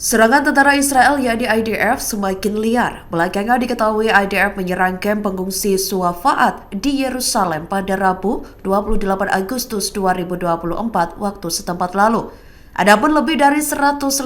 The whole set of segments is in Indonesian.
Serangan tentara Israel yakni IDF semakin liar. Belakangan diketahui IDF menyerang kamp pengungsi Suafaat di Yerusalem pada Rabu 28 Agustus 2024 waktu setempat lalu. Adapun lebih dari 150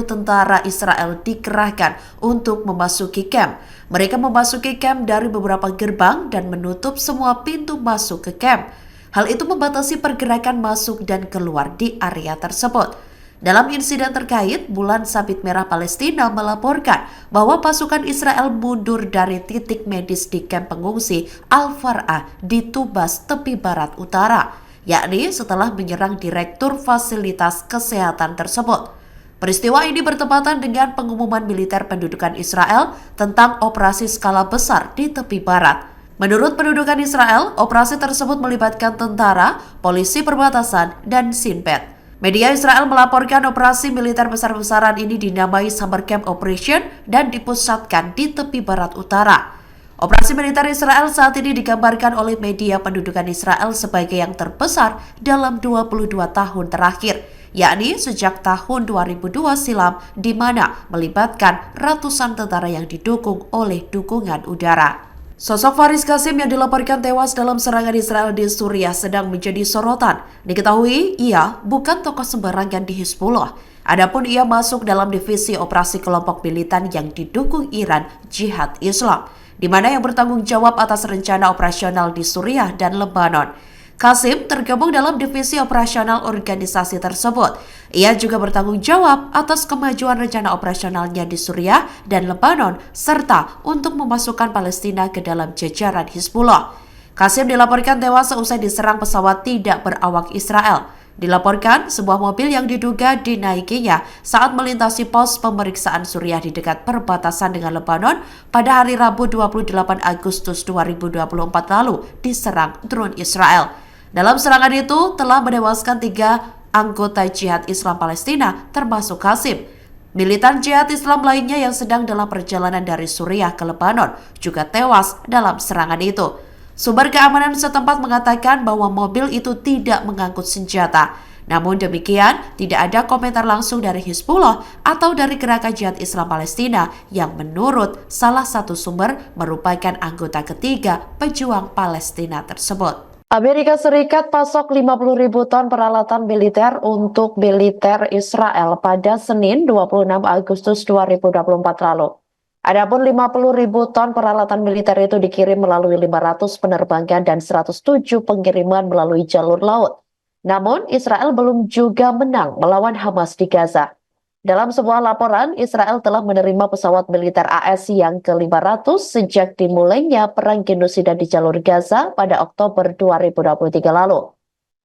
tentara Israel dikerahkan untuk memasuki kamp. Mereka memasuki kamp dari beberapa gerbang dan menutup semua pintu masuk ke kamp. Hal itu membatasi pergerakan masuk dan keluar di area tersebut. Dalam insiden terkait, Bulan Sabit Merah Palestina melaporkan bahwa pasukan Israel mundur dari titik medis di kamp pengungsi Al-Far'ah di Tubas, tepi barat utara, yakni setelah menyerang Direktur Fasilitas Kesehatan tersebut. Peristiwa ini bertepatan dengan pengumuman militer pendudukan Israel tentang operasi skala besar di tepi barat. Menurut pendudukan Israel, operasi tersebut melibatkan tentara, polisi perbatasan, dan Sinbad. Media Israel melaporkan operasi militer besar-besaran ini dinamai Summer Camp Operation dan dipusatkan di tepi barat utara. Operasi militer Israel saat ini digambarkan oleh media pendudukan Israel sebagai yang terbesar dalam 22 tahun terakhir, yakni sejak tahun 2002 silam, di mana melibatkan ratusan tentara yang didukung oleh dukungan udara. Sosok Faris Qasim yang dilaporkan tewas dalam serangan Israel di Suriah sedang menjadi sorotan. Diketahui ia bukan tokoh sembarangan di Hizbullah. Adapun ia masuk dalam divisi operasi kelompok militan yang didukung Iran, Jihad Islam, di mana yang bertanggung jawab atas rencana operasional di Suriah dan Lebanon. Qasim tergabung dalam divisi operasional organisasi tersebut. Ia juga bertanggung jawab atas kemajuan rencana operasionalnya di Suriah dan Lebanon, serta untuk memasukkan Palestina ke dalam jajaran Hizbullah. Qasim dilaporkan tewas seusai diserang pesawat tidak berawak Israel. Dilaporkan sebuah mobil yang diduga dinaikinya saat melintasi pos pemeriksaan Suriah di dekat perbatasan dengan Lebanon pada hari Rabu 28 Agustus 2024 lalu diserang drone Israel. Dalam serangan itu telah menewaskan 3 anggota Jihad Islam Palestina termasuk Qasim. Militan Jihad Islam lainnya yang sedang dalam perjalanan dari Suriah ke Lebanon juga tewas dalam serangan itu. Sumber keamanan setempat mengatakan bahwa mobil itu tidak mengangkut senjata. Namun demikian, tidak ada komentar langsung dari Hizbullah atau dari Gerakan Jihad Islam Palestina yang menurut salah satu sumber merupakan anggota ketiga pejuang Palestina tersebut. Amerika Serikat pasok 50.000 ton peralatan militer untuk militer Israel pada Senin 26 Agustus 2024 lalu. Adapun 50.000 ton peralatan militer itu dikirim melalui 500 penerbangan dan 107 pengiriman melalui jalur laut. Namun, Israel belum juga menang melawan Hamas di Gaza. Dalam sebuah laporan, Israel telah menerima pesawat militer AS yang ke-500 sejak dimulainya perang genosida di jalur Gaza pada Oktober 2023 lalu.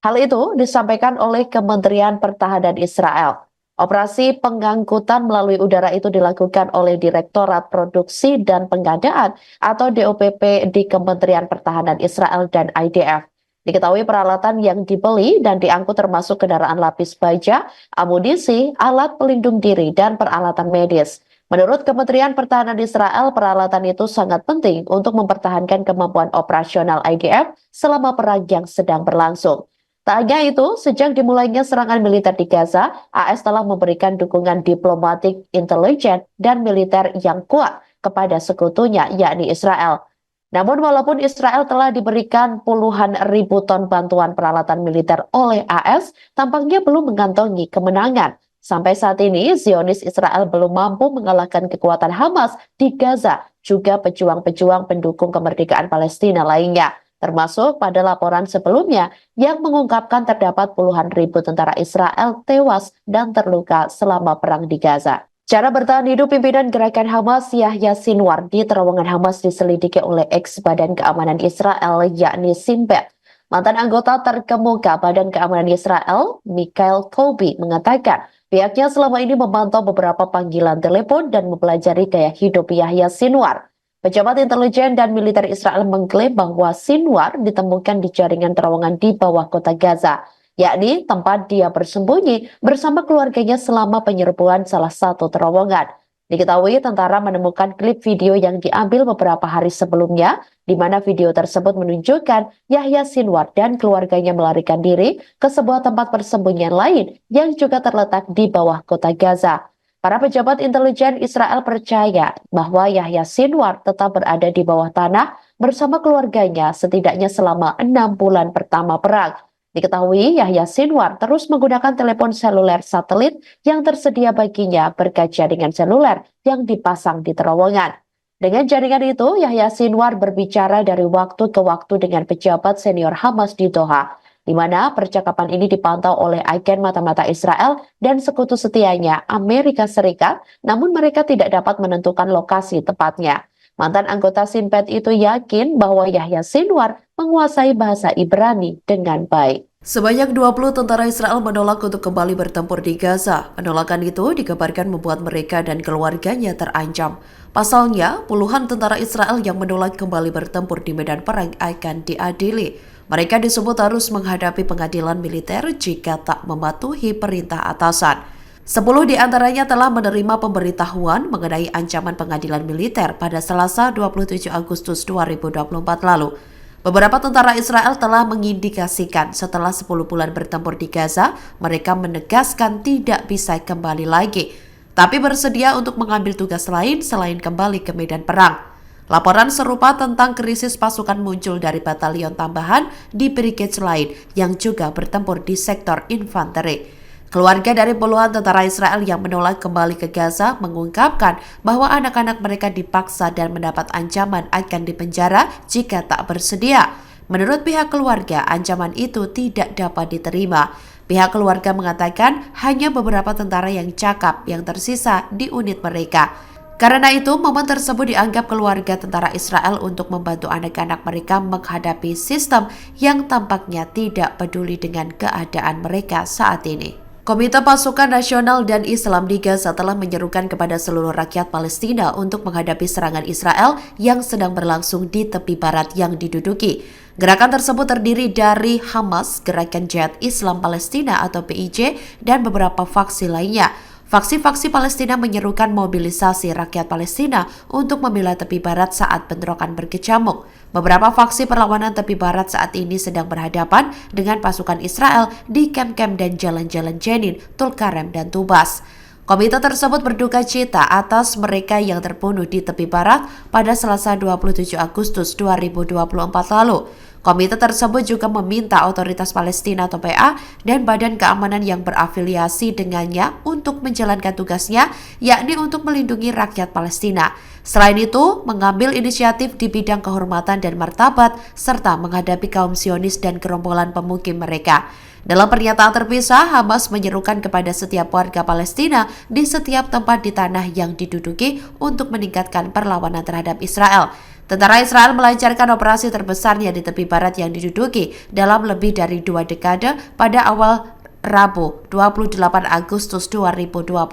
Hal itu disampaikan oleh Kementerian Pertahanan Israel. Operasi pengangkutan melalui udara itu dilakukan oleh Direktorat Produksi dan Pengadaan atau DOPP di Kementerian Pertahanan Israel dan IDF. Diketahui peralatan yang dibeli dan diangkut termasuk kendaraan lapis baja, amunisi, alat pelindung diri, dan peralatan medis. Menurut Kementerian Pertahanan Israel, peralatan itu sangat penting untuk mempertahankan kemampuan operasional IDF selama perang yang sedang berlangsung. Tak hanya itu, sejak dimulainya serangan militer di Gaza, AS telah memberikan dukungan diplomatik, intelijen, dan militer yang kuat kepada sekutunya, yakni Israel. Namun walaupun Israel telah diberikan puluhan ribu ton bantuan peralatan militer oleh AS, tampaknya belum mengantongi kemenangan. Sampai saat ini, Zionis Israel belum mampu mengalahkan kekuatan Hamas di Gaza, juga pejuang-pejuang pendukung kemerdekaan Palestina lainnya, termasuk pada laporan sebelumnya yang mengungkapkan terdapat puluhan ribu tentara Israel tewas dan terluka selama perang di Gaza. Cara bertahan hidup pimpinan gerakan Hamas Yahya Sinwar di terowongan Hamas diselidiki oleh ex-Badan Keamanan Israel yakni Sinbad. Mantan anggota terkemuka Badan Keamanan Israel, Mikhail Kobi, mengatakan pihaknya selama ini memantau beberapa panggilan telepon dan mempelajari gaya hidup Yahya Sinwar. Pejabat intelijen dan militer Israel mengklaim bahwa Sinwar ditemukan di jaringan terowongan di bawah kota Gaza, yakni tempat dia bersembunyi bersama keluarganya selama penyerbuan salah satu terowongan. Diketahui tentara menemukan klip video yang diambil beberapa hari sebelumnya, di mana video tersebut menunjukkan Yahya Sinwar dan keluarganya melarikan diri ke sebuah tempat persembunyian lain yang juga terletak di bawah kota Gaza. Para pejabat intelijen Israel percaya bahwa Yahya Sinwar tetap berada di bawah tanah bersama keluarganya setidaknya selama 6 bulan pertama perang. Diketahui Yahya Sinwar terus menggunakan telepon seluler satelit yang tersedia baginya berkaca dengan seluler yang dipasang di terowongan. Dengan jaringan itu, Yahya Sinwar berbicara dari waktu ke waktu dengan pejabat senior Hamas di Doha, di mana percakapan ini dipantau oleh agen mata-mata Israel dan sekutu setianya Amerika Serikat, namun mereka tidak dapat menentukan lokasi tepatnya. Mantan anggota Shin Bet itu yakin bahwa Yahya Sinwar menguasai bahasa Ibrani dengan baik. Sebanyak 20 tentara Israel menolak untuk kembali bertempur di Gaza. Penolakan itu dikabarkan membuat mereka dan keluarganya terancam. Pasalnya, puluhan tentara Israel yang menolak kembali bertempur di medan perang akan diadili. Mereka disebut harus menghadapi pengadilan militer jika tak mematuhi perintah atasan. 10 di antaranya telah menerima pemberitahuan mengenai ancaman pengadilan militer pada Selasa 27 Agustus 2024 lalu. Beberapa tentara Israel telah mengindikasikan setelah 10 bulan bertempur di Gaza, mereka menegaskan tidak bisa kembali lagi, tapi bersedia untuk mengambil tugas lain selain kembali ke medan perang. Laporan serupa tentang krisis pasukan muncul dari batalion tambahan di brigade lain yang juga bertempur di sektor infanteri. Keluarga dari puluhan tentara Israel yang menolak kembali ke Gaza mengungkapkan bahwa anak-anak mereka dipaksa dan mendapat ancaman akan dipenjara jika tak bersedia. Menurut pihak keluarga, ancaman itu tidak dapat diterima. Pihak keluarga mengatakan hanya beberapa tentara yang cakap yang tersisa di unit mereka. Karena itu, momen tersebut dianggap keluarga tentara Israel untuk membantu anak-anak mereka menghadapi sistem yang tampaknya tidak peduli dengan keadaan mereka saat ini. Komite Pasukan Nasional dan Islam di Gaza telah menyerukan kepada seluruh rakyat Palestina untuk menghadapi serangan Israel yang sedang berlangsung di tepi barat yang diduduki. Gerakan tersebut terdiri dari Hamas, Gerakan Jihad Islam Palestina atau PIJ, dan beberapa faksi lainnya. Faksi-faksi Palestina menyerukan mobilisasi rakyat Palestina untuk membela tepi barat saat bentrokan berkecamuk. Beberapa faksi perlawanan tepi barat saat ini sedang berhadapan dengan pasukan Israel di kem-kem dan jalan-jalan Jenin, Tulkarem, dan Tubas. Komite tersebut berduka cita atas mereka yang terbunuh di tepi barat pada Selasa 27 Agustus 2024 lalu. Komite tersebut juga meminta otoritas Palestina atau PA dan badan keamanan yang berafiliasi dengannya untuk menjalankan tugasnya, yakni untuk melindungi rakyat Palestina. Selain itu, mengambil inisiatif di bidang kehormatan dan martabat, serta menghadapi kaum Zionis dan gerombolan pemukim mereka. Dalam pernyataan terpisah, Hamas menyerukan kepada setiap warga Palestina di setiap tempat di tanah yang diduduki untuk meningkatkan perlawanan terhadap Israel. Tentara Israel melancarkan operasi terbesarnya di tepi barat yang diduduki dalam lebih dari 2 dekade pada awal Rabu 28 Agustus 2024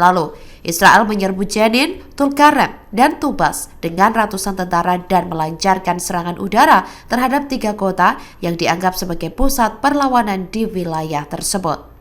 lalu. Israel menyerbu Jenin, Tulkarem, dan Tubas dengan ratusan tentara dan melancarkan serangan udara terhadap 3 kota yang dianggap sebagai pusat perlawanan di wilayah tersebut.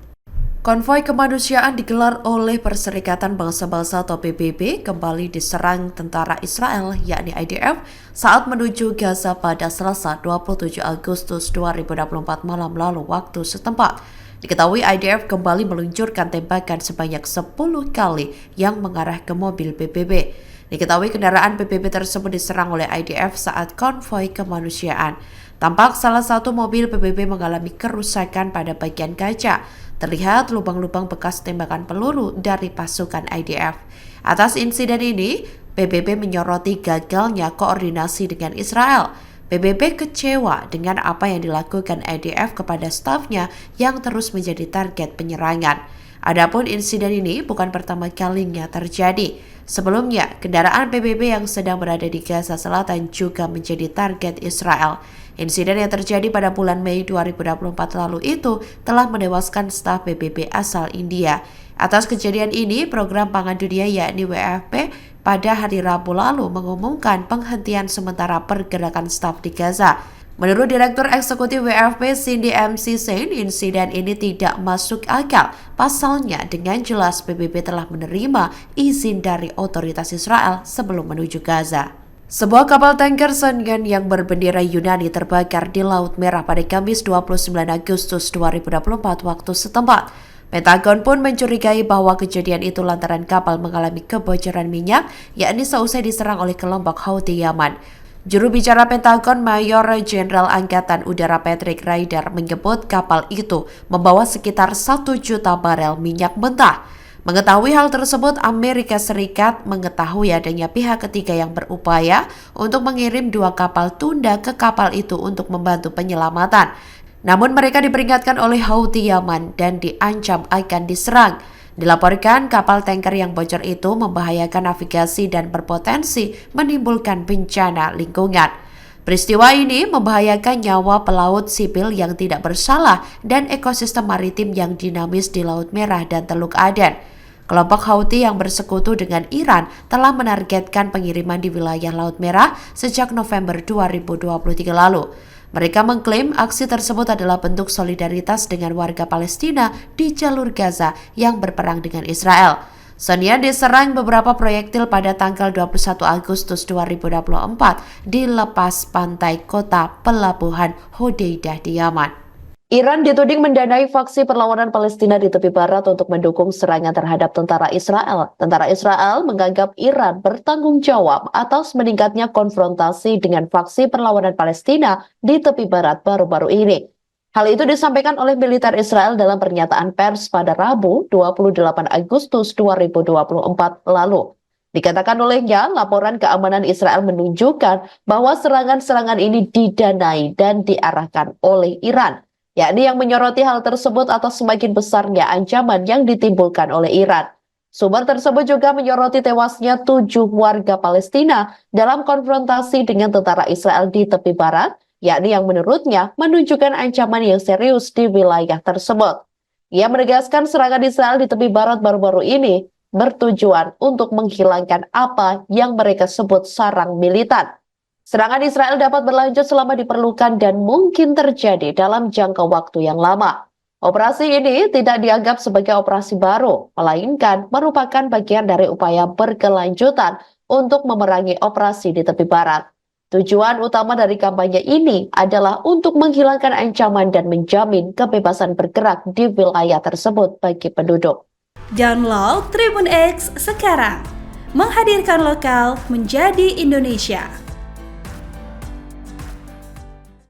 Konvoi kemanusiaan digelar oleh Perserikatan Bangsa-Bangsa atau PBB kembali diserang tentara Israel yakni IDF saat menuju Gaza pada Selasa 27 Agustus 2024 malam lalu waktu setempat. Diketahui IDF kembali meluncurkan tembakan sebanyak 10 kali yang mengarah ke mobil PBB. Diketahui kendaraan PBB tersebut diserang oleh IDF saat konvoi kemanusiaan. Tampak salah satu mobil PBB mengalami kerusakan pada bagian kaca. Terlihat lubang-lubang bekas tembakan peluru dari pasukan IDF. Atas insiden ini, PBB menyoroti gagalnya koordinasi dengan Israel. PBB kecewa dengan apa yang dilakukan IDF kepada stafnya yang terus menjadi target penyerangan. Adapun insiden ini bukan pertama kalinya terjadi. Sebelumnya, kendaraan PBB yang sedang berada di Gaza Selatan juga menjadi target Israel. Insiden yang terjadi pada bulan Mei 2024 lalu itu telah menewaskan staf PBB asal India. Atas kejadian ini, Program Pangan Dunia yakni WFP pada hari Rabu lalu mengumumkan penghentian sementara pergerakan staf di Gaza. Menurut Direktur Eksekutif WFP Cindy McCain, insiden ini tidak masuk akal. Pasalnya, dengan jelas PBB telah menerima izin dari otoritas Israel sebelum menuju Gaza. Sebuah kapal tanker Sengen yang berbendera Yunani terbakar di Laut Merah pada Kamis 29 Agustus 2024 waktu setempat. Pentagon pun mencurigai bahwa kejadian itu lantaran kapal mengalami kebocoran minyak, yakni seusai diserang oleh kelompok Houthi Yaman. Juru bicara Pentagon Mayor Jenderal Angkatan Udara Patrick Ryder menyebut kapal itu membawa sekitar 1 juta barel minyak mentah. Mengetahui hal tersebut, Amerika Serikat mengetahui adanya pihak ketiga yang berupaya untuk mengirim 2 kapal tunda ke kapal itu untuk membantu penyelamatan. Namun mereka diperingatkan oleh Houthi Yaman dan diancam akan diserang. Dilaporkan kapal tanker yang bocor itu membahayakan navigasi dan berpotensi menimbulkan bencana lingkungan. Peristiwa ini membahayakan nyawa pelaut sipil yang tidak bersalah dan ekosistem maritim yang dinamis di Laut Merah dan Teluk Aden. Kelompok Houthi yang bersekutu dengan Iran telah menargetkan pengiriman di wilayah Laut Merah sejak November 2023 lalu. Mereka mengklaim aksi tersebut adalah bentuk solidaritas dengan warga Palestina di jalur Gaza yang berperang dengan Israel. Sonia diserang beberapa proyektil pada tanggal 21 Agustus 2024 di lepas pantai kota pelabuhan Hodeidah di Yaman. Iran dituding mendanai faksi perlawanan Palestina di tepi barat untuk mendukung serangan terhadap tentara Israel. Tentara Israel menganggap Iran bertanggung jawab atas meningkatnya konfrontasi dengan faksi perlawanan Palestina di tepi barat baru-baru ini. Hal itu disampaikan oleh militer Israel dalam pernyataan pers pada Rabu 28 Agustus 2024 lalu. Dikatakan olehnya, laporan keamanan Israel menunjukkan bahwa serangan-serangan ini didanai dan diarahkan oleh Iran, yakni yang menyoroti hal tersebut atas semakin besarnya ancaman yang ditimbulkan oleh Iran. Sumber tersebut juga menyoroti tewasnya 7 warga Palestina dalam konfrontasi dengan tentara Israel di tepi barat, yakni yang menurutnya menunjukkan ancaman yang serius di wilayah tersebut. Ia menegaskan serangan Israel di tepi barat baru-baru ini bertujuan untuk menghilangkan apa yang mereka sebut sarang militan. Serangan Israel dapat berlanjut selama diperlukan dan mungkin terjadi dalam jangka waktu yang lama. Operasi ini tidak dianggap sebagai operasi baru, melainkan merupakan bagian dari upaya berkelanjutan untuk memerangi operasi di tepi barat. Tujuan utama dari kampanye ini adalah untuk menghilangkan ancaman dan menjamin kebebasan bergerak di wilayah tersebut bagi penduduk. Download Tribun X sekarang, menghadirkan lokal menjadi Indonesia.